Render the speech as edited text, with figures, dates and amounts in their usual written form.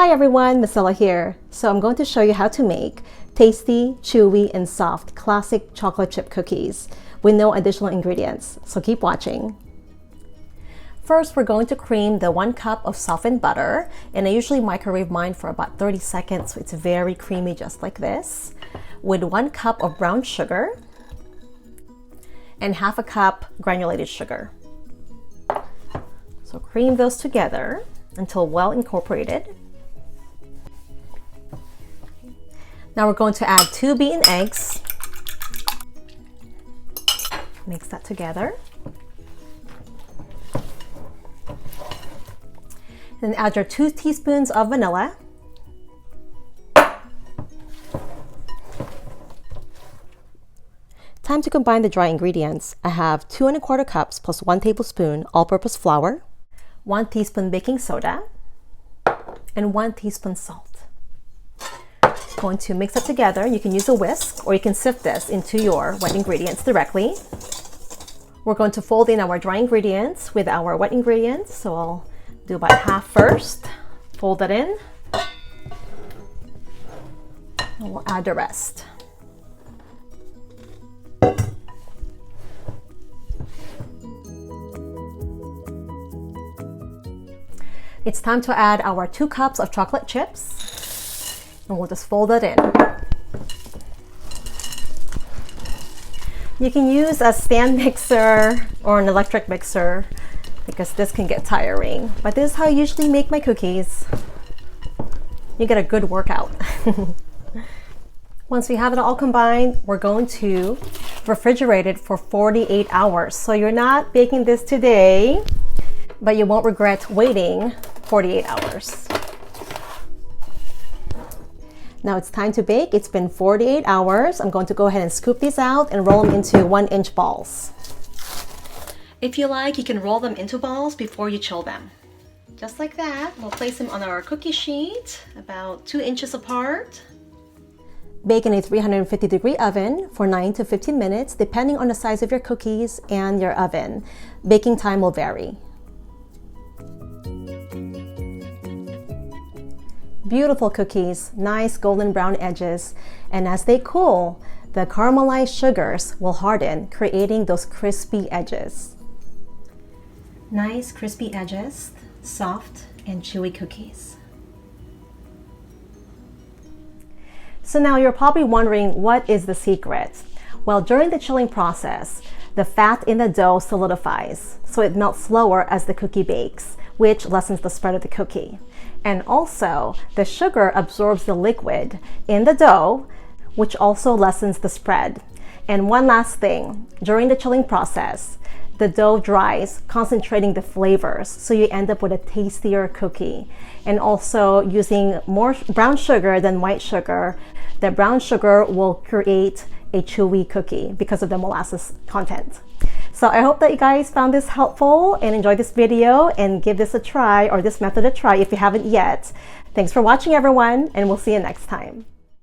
Hi everyone, Misilla here. So I'm going to show you how to make tasty, chewy, and soft classic chocolate chip cookies with no additional ingredients. So keep watching. First, we're going to cream the 1 cup of softened butter, and I usually microwave mine for about 30 seconds so it's very creamy just like this, with 1 cup of brown sugar and half a cup granulated sugar. So cream those together until well incorporated. Now we're going to add 2 beaten eggs. Mix that together. Then add your 2 teaspoons of vanilla. Time to combine the dry ingredients. I have 2 1/4 cups plus 1 tablespoon all-purpose flour, 1 teaspoon baking soda, and 1 teaspoon salt. Going to mix it together. You can use a whisk or you can sift this into your wet ingredients directly. We're going to fold in our dry ingredients with our wet ingredients. So I'll do about half first, fold it in, and we'll add the rest. It's time to add our 2 cups of chocolate chips. And we'll just fold it in. You can use a stand mixer or an electric mixer because this can get tiring. But this is how I usually make my cookies. You get a good workout. Once we have it all combined, we're going to refrigerate it for 48 hours. So you're not baking this today, but you won't regret waiting 48 hours. Now it's time to bake. It's been 48 hours. I'm going to go ahead and scoop these out and roll them into 1-inch balls. If you like, you can roll them into balls before you chill them. Just like that. We'll place them on our cookie sheet about 2 inches apart. Bake in a 350-degree oven for 9 to 15 minutes, depending on the size of your cookies and your oven. Baking time will vary. Beautiful cookies, nice golden brown edges, and as they cool, the caramelized sugars will harden, creating those crispy edges. Nice crispy edges, soft and chewy cookies. So now you're probably wondering, what is the secret? Well, during the chilling process, the fat in the dough solidifies, so it melts slower as the cookie bakes, which lessens the spread of the cookie. And also, the sugar absorbs the liquid in the dough, which also lessens the spread. And one last thing, during the chilling process, the dough dries, concentrating the flavors, so you end up with a tastier cookie. And also, using more brown sugar than white sugar, the brown sugar will create a chewy cookie because of the molasses content. So I hope that you guys found this helpful and enjoyed this video, and give this a try, or this method a try if you haven't yet. Thanks for watching everyone, and we'll see you next time.